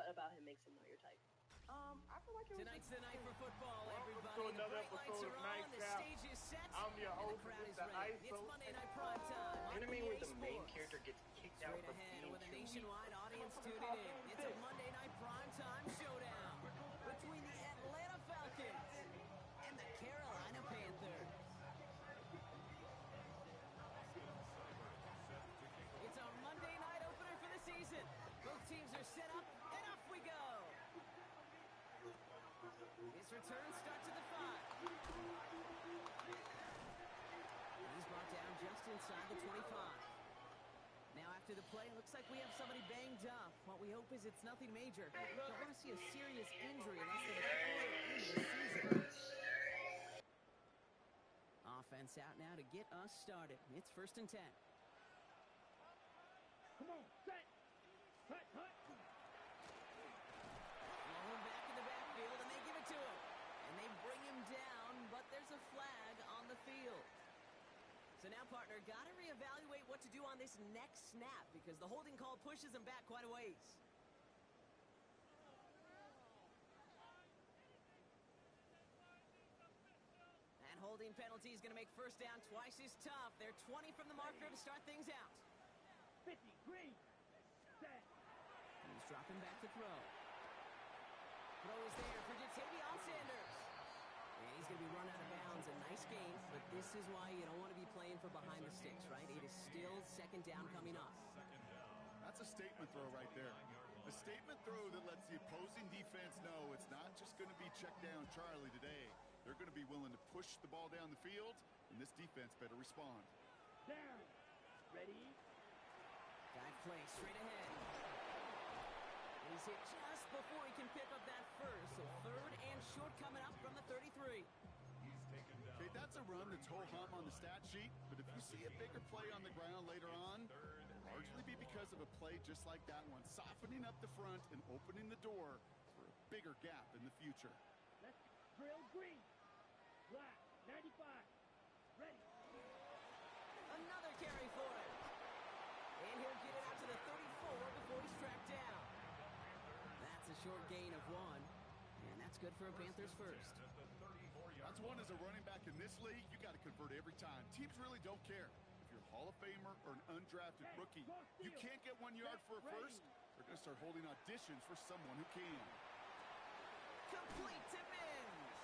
about him makes him not your type? I feel like Tonight's the night for football, everybody. To another the bright lights episode are of on, Night the Cap. stage is set, I'm your and the host, crowd is Mr. ready. ISO. It's Monday Night Prime Time on Enemy EA where the main Sports. character gets kicked out Straight for ahead being with a too weak. nationwide audience tuning in. It's a Monday Night Prime Time showdown between the Atlanta Falcons and the Carolina Panthers. It's our Monday night opener for the season. Both teams are set up, and off we go. His return starts at the 5. He's brought down just inside the 25. Now after the play, it looks like we have somebody banged up. What we hope is it's nothing major. Don't want to see a serious injury less than a quarter into the season. Offense out now to get us started. It's 1st and 10. Come on, set. Hut. Rolling back in the backfield, and they give it to him. And they bring him down, but there's a flag on the field. So now, partner, got to reevaluate what to do on this next snap because the holding call pushes him back quite a ways. And holding penalty is going to make first down twice as tough. They're 20 from the marker to start things out. 50, green, set. He's dropping back to throw. Throw is there for Jatavion Sanders. And he's going to be run out of bounds. A nice gain, but this is why you don't want to be playing for behind the sticks, right? It is still 2nd down coming up. That's a statement throw right there. A statement throw that lets the opposing defense know it's not just going to be check down Charlie today. They're going to be willing to push the ball down the field, and this defense better respond. Down. Ready? Dive play straight ahead. He's hit just before he can pick up that first. So 3rd and short coming up from the 33. Okay, that's a run that's ho-hum on the stat sheet, but if you see a bigger play on the ground later on, it'll largely be because of a play just like that one, softening up the front and opening the door for a bigger gap in the future. Let's drill green. Black, 95. Ready. Another carry for him. And he'll get it out to the 34 before he's tracked down. That's a short gain of 1. And that's good for a Panthers first. That's one as a running back in this league, you got to convert every time. Teams really don't care. If you're a Hall of Famer or an undrafted rookie, you can't get 1 yard for a first, they're going to start holding auditions for someone who can. Complete to Mims.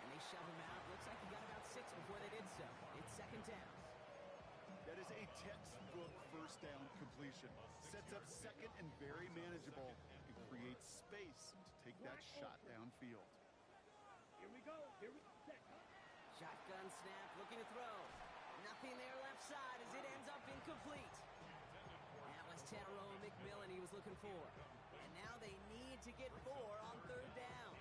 And they shove him out. Looks like he got about 6 before they did so. It's 2nd down. That is a textbook first down completion. Sets up 2nd and very manageable and creates space to take that shot downfield. Here we go. Set. Shotgun snap, looking to throw. Nothing there left side as it ends up incomplete. That was Tannero McMillan he was looking for. And now they need to get 4 on 3rd down.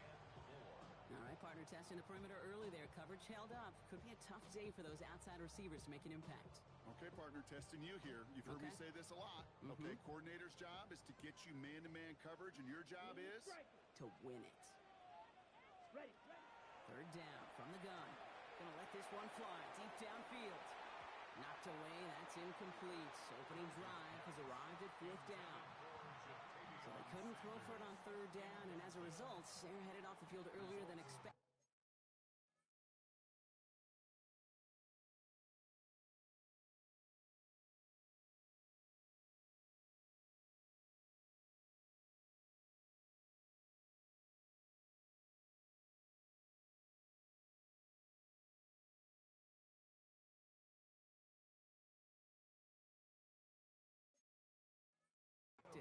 All right, partner, testing the perimeter early there. Coverage held up. Could be a tough day for those outside receivers to make an impact. Okay, partner, testing you here. You've heard me say this a lot. Okay, coordinator's job is to get you man-to-man coverage, and your job is? To win it. Ready. 3rd down from the gun. Gonna let this one fly deep downfield. Knocked away, that's incomplete. Opening drive has arrived at 4th down. So they couldn't throw for it on 3rd down, and as a result, they're headed off the field earlier than expected.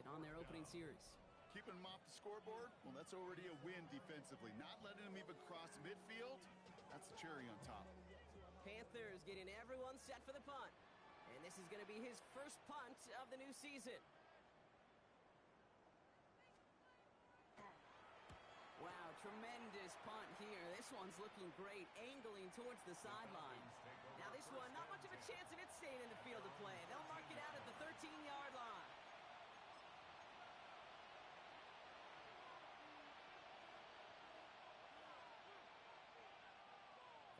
On their opening series. Keeping them off the scoreboard? Well, that's already a win defensively. Not letting them even cross midfield, that's the cherry on top. Panthers getting everyone set for the punt. And this is going to be his first punt of the new season. Wow, tremendous punt here. This one's looking great, angling towards the sideline. Now this one, not much of a chance of it staying in the field of play. They'll mark it out at the 13-yard line.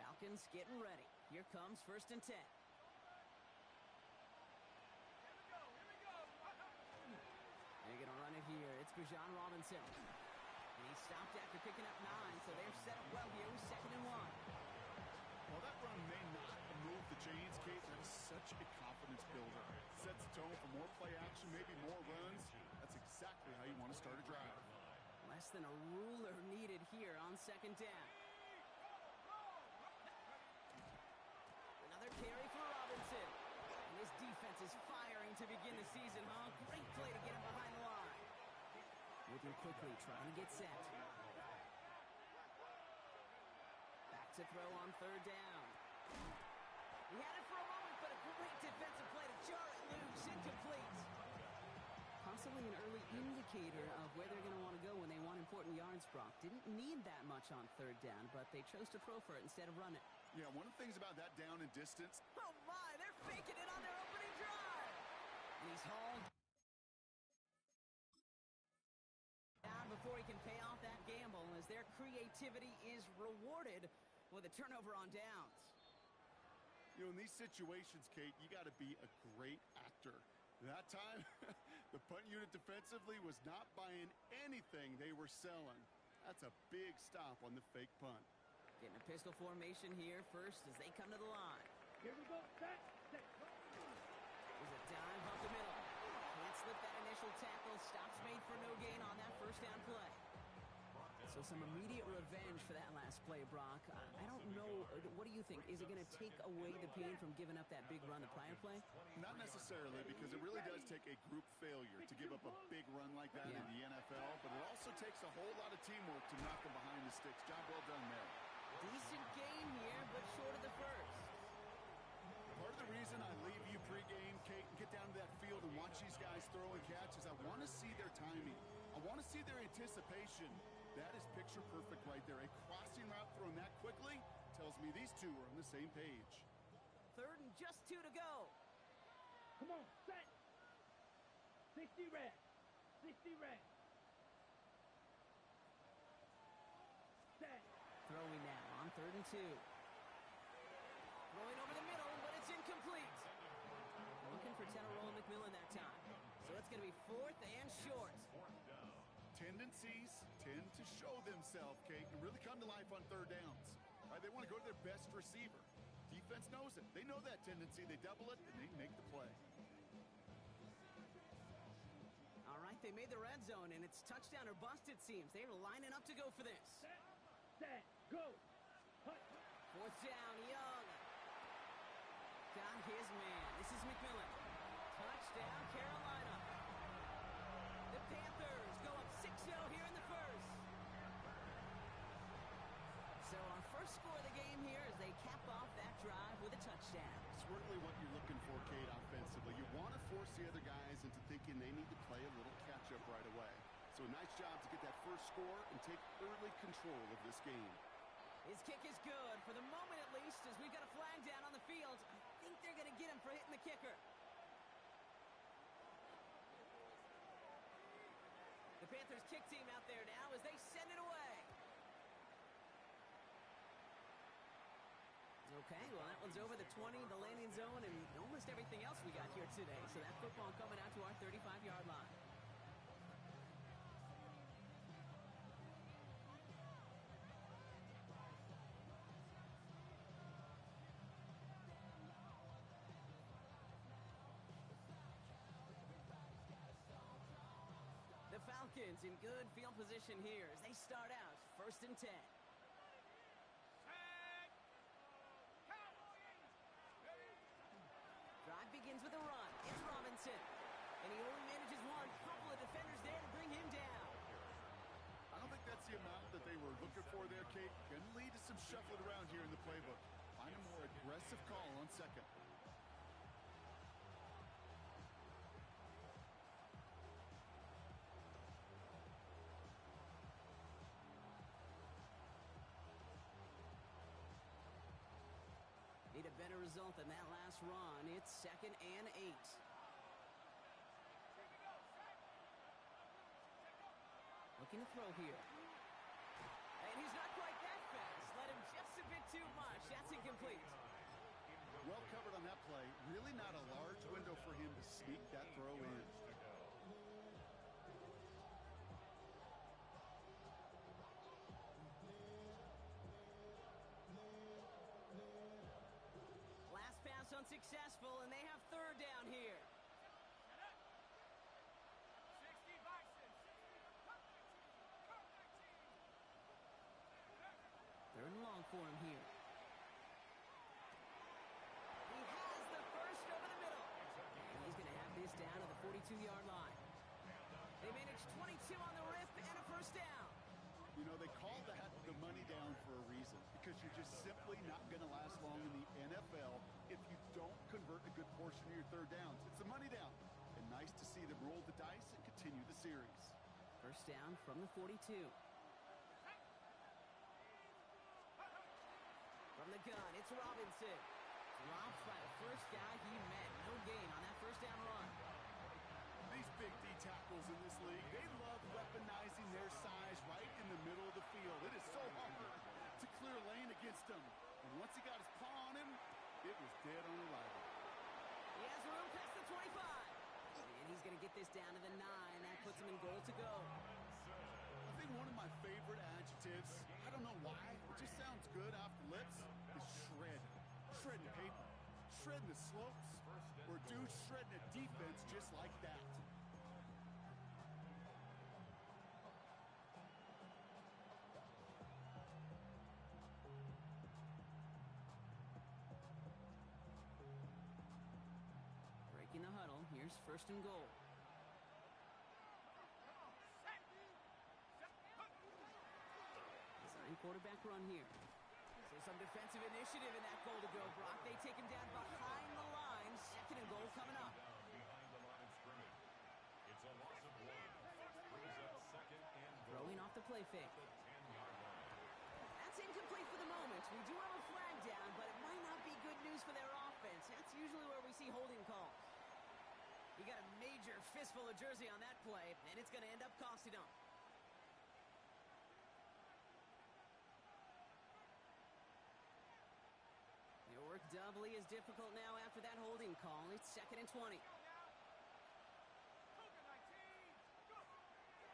Falcons getting ready. Here comes 1st and 10. They're going to run it here. It's Robinson. And he stopped after picking up 9, so they're set up well here with 2nd and 1. Well, that run may not move the chains, Kate. That is such a confidence builder. Sets the tone for more play action, maybe more runs. That's exactly how you want to start a drive. Less than a ruler needed here on 2nd down. Another carry for Robinson. And this defense is firing to begin the season, huh? Great play to get him behind the line. Moving quickly, trying to get set. Back to throw on 3rd down. He had it for a moment, but a great defensive play to jar it loose. Incomplete. Possibly an early indicator of where they're going to want to go when they want important yards, Brock. Didn't need that much on 3rd down, but they chose to throw for it instead of run it. Yeah, one of the things about that down and distance. Oh my, they're faking it on their opening drive. And he's hauled down before he can pay off that gamble, as their creativity is rewarded with a turnover on downs. You know, in these situations, Kate, you got to be a great actor. That time, the punt unit defensively was not buying anything they were selling. That's a big stop on the fake punt. Getting a pistol formation here first as they come to the line. Here we go. Set. There's a dive up the middle. Can't slip that initial tackle. Stops made for no gain on that 1st down play. So some immediate revenge for that last play, Brock. I don't know. What do you think? Is it going to take away the pain from giving up that big run the prior play? Not necessarily, because it really does take a group failure to give up a big run like that in the NFL, but it also takes a whole lot of teamwork to knock them behind the sticks. Job well done there. Decent game here, but short of the first. Part of the reason I leave you pregame, Kate, and get down to that field and watch these guys throw and catch is I want to see their timing. I want to see their anticipation. That is picture perfect right there. A crossing route thrown that quickly tells me these two are on the same page. 3rd and just 2 to go. Come on, set. 60 red. 60 red. Set. Throwing now on 3rd and 2. Throwing over the middle, but it's incomplete. Looking for Teterow McMillan that time. So it's going to be 4th and short. Tendencies tend to show themselves, Kate, and really come to life on 3rd downs. Right? They want to go to their best receiver. Defense knows it. They know that tendency. They double it, and they make the play. All right, they made the red zone, and it's touchdown or bust, it seems. They're lining up to go for this. Set. Go. Hut. 4th down, Young. Got his man. This is McMillan. Touchdown, Carolina. The Panthers go up 6-0 here in the first. So our first score of the game here as they cap off that drive with a touchdown. It's really what you're looking for, Kate, offensively. You want to force the other guys into thinking they need to play a little catch-up right away. So a nice job to get that first score and take early control of this game. His kick is good, for the moment at least, as we've got a flag down on the field. I think they're going to get him for hitting the kicker. The Panthers kick team out there now as they send it away. Okay, well that one's over the 20, the landing zone, and almost everything else we got here today. So that football coming out to our 35-yard line. The Falcons in good field position here as they start out 1st and 10. Drive begins with a run. It's Robinson. And he only manages one. Couple of defenders there to bring him down. I don't think that's the amount that they were looking for there, Kate. Going to lead to some shuffling around here in the playbook. Find a more aggressive call on 2nd. Need a better result than that last run. It's 2nd and 8. Looking to throw here. And he's not quite that fast. Let him just a bit too much. That's incomplete. Well covered on that play. Really not a large window for him to sneak that throw in. successful, and they have third down here. Third and long for him here. He has the first over the middle. And he's going to have this down at the 42-yard line. They managed 22 on the rip and a first down. You know, they call that the money down for a reason, because you're just simply not going to last long in the NFL if you don't convert a good portion of your third downs. It's a money down. And nice to see them roll the dice and continue the series. First down from the 42. From the gun, it's Robinson. Drops by the first guy he met. No gain on that first down run. These big D tackles in this league, they love weaponizing their size right in the middle of the field. It is so hard to clear lane against them. And once he got his paw on him, it was dead on arrival. He has room past the 25. And he's going to get this down to the 9. That puts him in goal to go. I think one of my favorite adjectives, I don't know why, it just sounds good off the lips, is shred. Shredding paper. Shredding the slopes. Or dude shredding a defense just like that. Breaking the huddle. Here's first and goal. Design quarterback run here. So some defensive initiative in that goal to go, Brock. They take him down behind the line. Second and goal coming up. Throwing off the play fake. That's incomplete for the moment. We do have a flag down, but it might not be good news for their offense. That's usually where we see holding calls. He got a major fistful of jersey on that play, and it's going to end up costing him. Your work doubly as difficult now after that holding call. It's second and 20.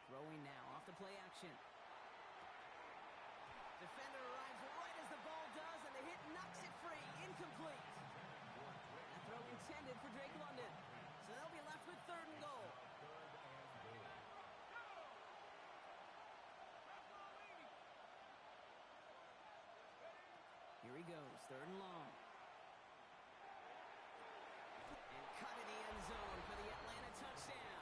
Throwing now off the play action. Defender arrives right as the ball does, and the hit knocks it free. Incomplete. That throw intended for Drake London. So they'll be left with third and goal. Here he goes, third and long. And cut in the end zone for the Atlanta touchdown.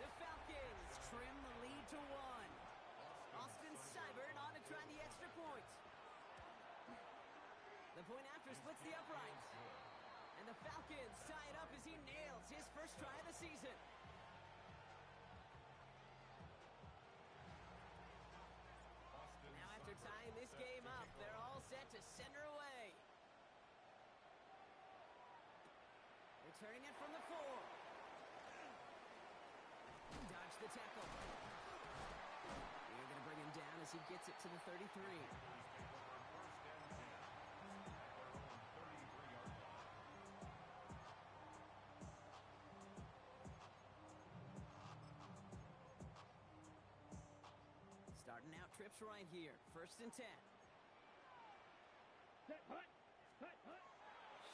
The Falcons trim the lead to 1. Austin Seibert on to try the extra point. The point after splits the uprights. And the Falcons tie it up as he nails his first try of the season. Now after tying this game up, they're all set to center away. Returning it from the 4. Dodge the tackle. You're going to bring him down as he gets it to the 33. Starting out trips right here. First and 10. Set, hut, hut, hut.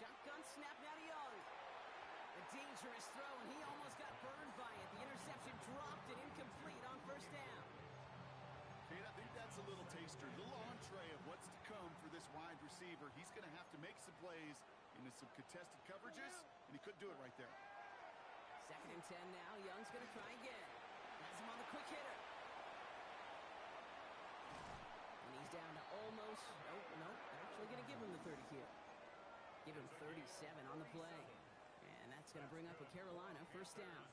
Shotgun snap now to Young. A dangerous throw, and he almost got burned by it. The interception dropped it incomplete on first down. Kate, I think that's a little taster, a little entree of what's to come for this wide receiver. He's going to have to make some plays into some contested coverages, and he couldn't do it right there. Second and 10 now. Young's going to try again. Has him on the quick hitter. And he's down to almost, no, they're actually going to give him the 30 here. Give him 37 on the play. And that's going to bring up a Carolina first down.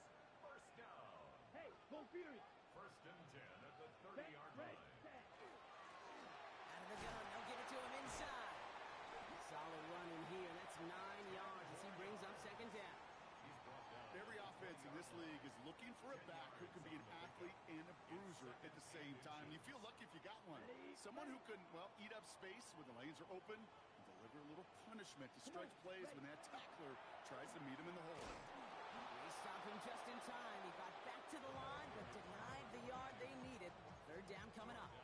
Hey, go Fury. First and 10 at the Set, 30-yard red, line. set. Out of the gun, they'll give it to him inside. Solid run in here. That's 9 yards as he brings up second down. Every offense in this league is looking for a back who can be an athlete and a bruiser at the same time. You feel lucky if you got one. Someone who can, well, eat up space when the lanes are open and deliver a little punishment to stretch plays when that tackler tries to meet him in the hole. They stop him just in time. He got back to the line, but denied the yard they needed. Third down coming up.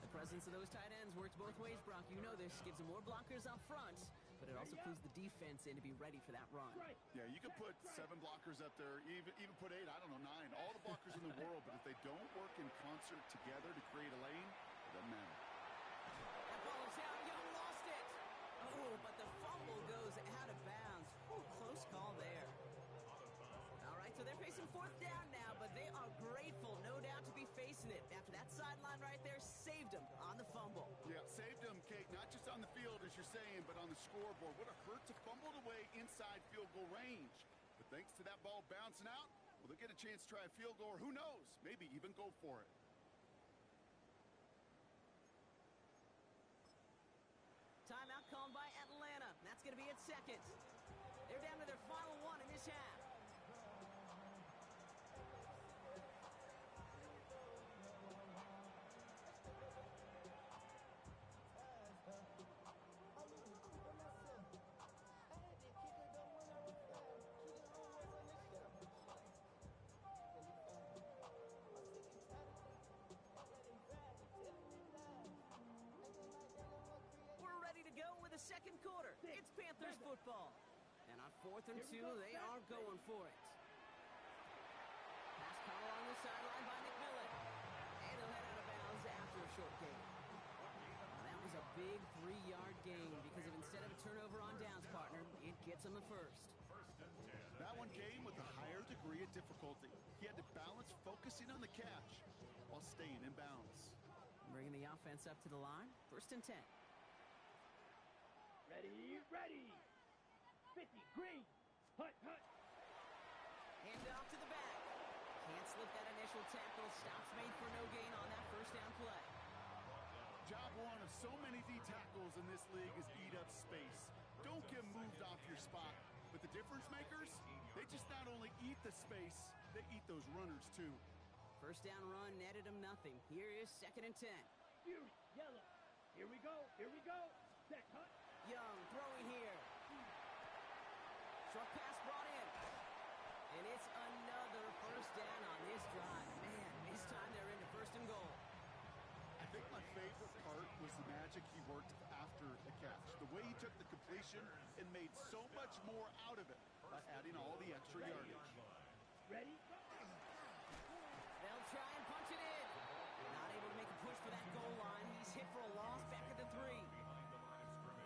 The presence of those tight ends works both ways, Brock. You know this. Gives them more blockers up front, but it also clues the defense in to be ready for that run. Right. Yeah, you could put 7 blockers up there, even put 8, I don't know, 9, all the blockers in the world, but if they don't work in concert together to create a lane, it doesn't matter. That ball is out. Young lost it. Oh, but the fumble goes out of bounds. Ooh, close call there. All right, so they're facing 4th down now, but they are grateful, no doubt, to be facing it. After that sideline right there saved them on the fumble. Yeah, saved them, Kate, not just on the field, as you're saying, but on the scoreboard. Would have hurt to fumble it away inside field goal range. But thanks to that ball bouncing out, well, they'll get a chance to try a field goal, or who knows, maybe even go for it. Timeout called by Atlanta. That's going to be its 2nd. They're down to their final 1 in this half. The 2nd quarter. It's Panthers football. And on 4th and 2, they are going for it. Pass caught along the sideline by McMillan. And he'll head out of bounds after a short gain. Now, that was a big 3-yard gain because of instead of a turnover on downs, partner, it gets him the first. That one came with a higher degree of difficulty. He had to balance focusing on the catch while staying in bounds. Bringing the offense up to the line. 1st and 10. Ready, ready. 50, green. Hut, hut. Hand off to the back. Can't slip that initial tackle. Stops made for no gain on that 1st down play. Job 1 of so many D tackles in this league is eat up space. Don't get moved off your spot. But the difference makers, they just not only eat the space, they eat those runners too. 1st down run netted him nothing. Here is 2nd and 10. Fury, yellow. Here we go, here we go. Set, hut. Young throwing here. Short pass brought in. And it's another 1st down on this drive. Man, this time they're into 1st and goal. I think my favorite part was the magic he worked after the catch. The way he took the completion and made so much more out of it by adding all the extra yardage. Ready? They'll try and punch it in. Not able to make a push for that goal line. He's hit for a loss back at the 3.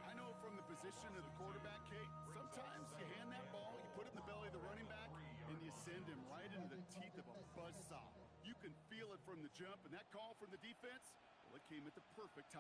I know from the position of the quarterback, Kate, sometimes you hand that ball, you put it in the belly of the running back, and you send him right into the teeth of a buzzsaw. You can feel it from the jump, and that call from the defense, well, it came at the perfect time.